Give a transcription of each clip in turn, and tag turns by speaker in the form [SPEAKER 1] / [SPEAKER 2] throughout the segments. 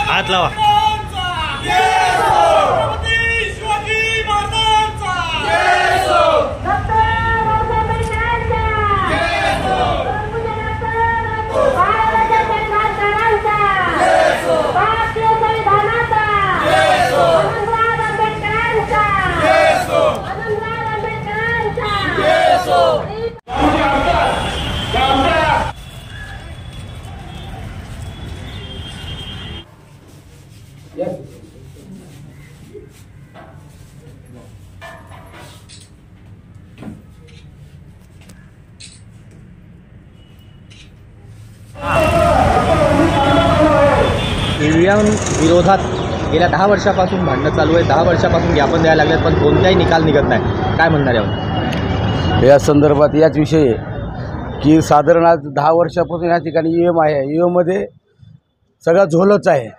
[SPEAKER 1] हात लावा.
[SPEAKER 2] ईव्हीएम विरोधात गेल्या 10 वर्षापासून भांडणं चालू आहे. 10 वर्षापासून ज्ञापन द्यायला लागलेत, पण कोणताही निकाल निघत नाही. काय म्हणणार यावर?
[SPEAKER 3] या संदर्भात याच विषयी की साधारण आज 10 वर्षापासून या ठिकाणी ईव्हीएम आहे. ईव्हीएममध्ये सगळा झोलच आहे.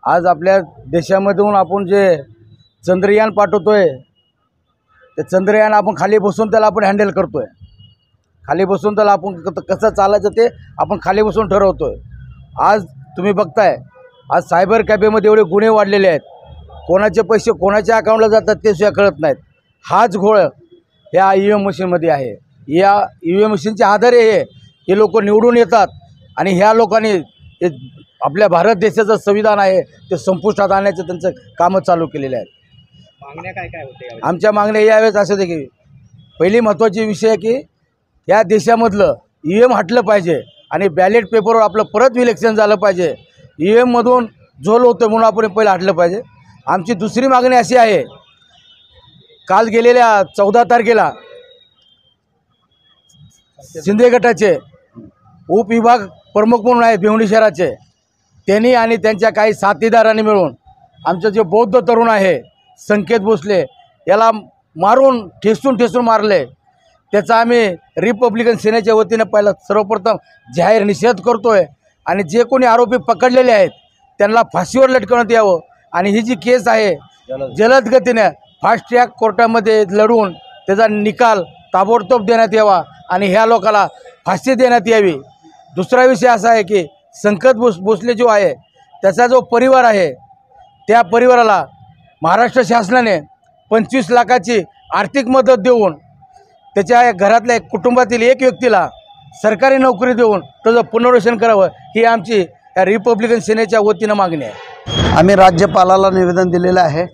[SPEAKER 3] आज आपल्या देशामधून आपण जे चंद्रयान पाठवतोय, ते चंद्रयान आपण खाली बसून त्याला आपण हँडल करतोय. खाली बसून त्याला आपण कसं चालायचं ते आपण खाली बसून ठरवतोय. आज तुम्ही बघताय, आज सायबर कॅफेमध्ये एवढे गुन्हे वाढलेले आहेत. कोणाचे पैसे कोणाच्या अकाउंटला जातात ते सुद्धा कळत नाहीत. हाच घोळ ह्या ईव्हीएम मशीनमध्ये आहे. या ईव्हीएम मशीनचे आधारे हे लोक निवडून येतात आणि ह्या लोकांनी हे आपल्या भारत देशाचं संविधान आहे ते संपुष्टात आणण्याचं त्यांचं कामं चालू केलेले आहेत.
[SPEAKER 2] मागण्या काय होते?
[SPEAKER 3] आमच्या मागण्या यावेळेस असं होते की पहिली महत्त्वाची विषय आहे की या देशामधलं ईव्हीएम हटलं पाहिजे आणि बॅलेट पेपरवर आपलं परत इलेक्शन झालं पाहिजे. ईव्हीएममधून झोल होतं म्हणून आपण पहिलं हटलं पाहिजे. आमची दुसरी मागणी अशी आहे, काल गेलेल्या 14 तारखेला शिंदे गटाचे उपविभाग प्रमुख म्हणून आहेत भिवंडी शहराचे, त्यांनी आणि त्यांच्या काही साथीदारांनी मिळून आमचं जे बौद्ध तरुण आहे संकेत भोसले याला मारून ठेसून मारले. त्याचा आम्ही रिपब्लिकन सेनेच्या वतीनं पहिला सर्वप्रथम जाहीर निषेध करतोय आणि जे कोणी आरोपी पकडलेले आहेत त्यांना फाशीवर लटकवण्यात यावं आणि ही जी केस आहे जलद गतीने फास्ट ट्रॅक कोर्टामध्ये लढवून त्याचा निकाल ताबडतोब देण्यात यावा आणि ह्या लोकाला फाशी देण्यात यावी. दुसरा विषय असा आहे की संकेत भोसले जो आहे त्याचा जो परिवार आहे त्या परिवाराला महाराष्ट्र शासनाने 25 लाखाची आर्थिक मदत देऊन त्याच्या घरातल्या कुटुंबातील एक व्यक्तीला सरकारी नोकरी देऊन त्याचं पुनर्वसन करावं ही आमची या रिपब्लिकन सेनेच्या वतीनं मागणी आहे.
[SPEAKER 4] आम्ही राज्यपालाला निवेदन दिलेलं आहे.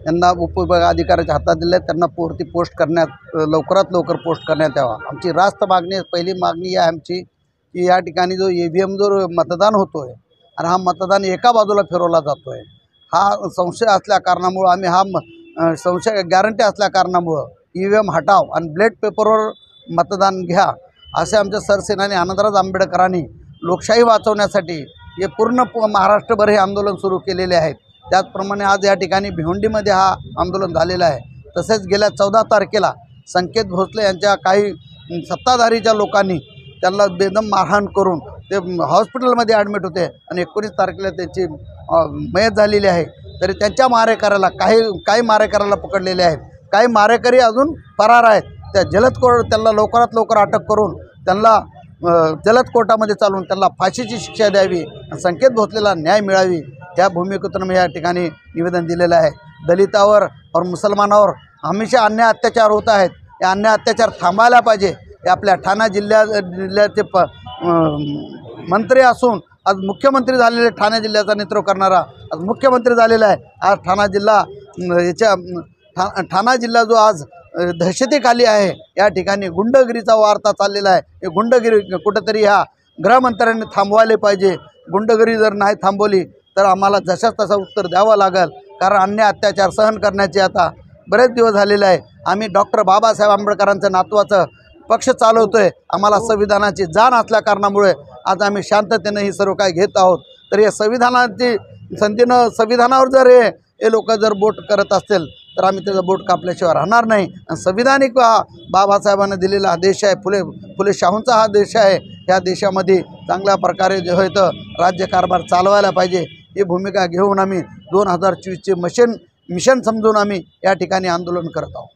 [SPEAKER 4] त्यांना उपविभाग अधिकाऱ्याच्या हातात दिले, त्यांना पोस्ट करण्यात लवकरात लवकर पोस्ट करण्यात यावा. आमची रास्त मागणी, पहिली मागणी आहे आमची की या ठिकाणी जो ईव्हीएम जो मतदान होतो आहे आणि हा मतदान एका बाजूला फिरवला जातो आहे, हा संशय असल्या कारणामुळं आम्ही हा संशय गॅरंटी असल्या कारणामुळं ईव्हीएम हटाव आणि ब्लेट पेपरवर मतदान घ्या असे आमच्या सरसेनानी आनंदराज आंबेडकरांनी लोकशाही वाचवण्यासाठी हे पूर्ण महाराष्ट्रभर हे आंदोलन सुरू केलेले आहेत. त्याचप्रमाणे आज या ठिकाणी भिवंडीमध्ये हा आंदोलन झालेलं आहे. तसेच गेल्या 14 तारखेला संकेत भोसले यांच्या काही सत्ताधारीच्या लोकांनी त्यांना बेदम मारहाण करून ते हॉस्पिटलमध्ये ॲडमिट होते आणि 19 तारखेला त्यांची मयत झालेली आहे. तरी त्यांच्या मारेकऱ्याला काही मारेकऱ्याला पकडलेले आहेत, काही मारेकरी अजून फरार आहेत. त्या जलद कोर्ट त्यांना लवकरात लवकर अटक करून त्यांना जलद कोर्टामध्ये चालवून त्यांना फाशीची शिक्षा द्यावी, संकेत भोसलेला न्याय मिळावी त्या भूमिकेतून मी या ठिकाणी निवेदन दिलेलं आहे. दलितावर और मुसलमानावर हमेशा अन्याय अत्याचार होत आहेत. या अन्याय अत्याचार थांबायला पाहिजे. हे आपल्या ठाणा जिल्ह्याचे मंत्री असून आज मुख्यमंत्री झालेले, ठाणे जिल्ह्याचा नेतृत्व करणारा आज मुख्यमंत्री झालेला आहे. आज ठाणा जिल्हा जो आज दहशतीखाली आहे, या ठिकाणी गुंडगिरीचा वार्ता चाललेला आहे. हे गुंडगिरी कुठंतरी ह्या गृहमंत्र्यांनी थांबवायला पाहिजे. गुंडगिरी जर नाही थांबवली तर आम्हाला जशाच तसा उत्तर द्यावं लागेल, कारण अन्याय अत्याचार सहन करण्याचे आता बरेच दिवस झालेले आहे. आम्ही डॉक्टर बाबासाहेब आंबेडकरांचं नातवाचं पक्ष चालवतोय. आम्हाला संविधानाची जाण असल्या कारणामुळे आज आम्ही शांततेने ही सर्व काय घेत आहोत. तर या संविधानाची संधीनं संविधानावर जर हे लोक जर बोट करत असतील तर आम्ही त्याचं बोट कापल्याशिवाय राहणार नाही. आणि संविधानिक बाबासाहेबांना दिलेला हा देश आहे, फुले शाहूंचा हा देश आहे. ह्या देशामध्ये चांगल्या प्रकारे जे होय तर राज्यकारभार चालवायला पाहिजे ही भूमिका घेऊन आम्ही 2024चे मिशन समजून आम्ही या ठिकाणी आंदोलन करत आहोत.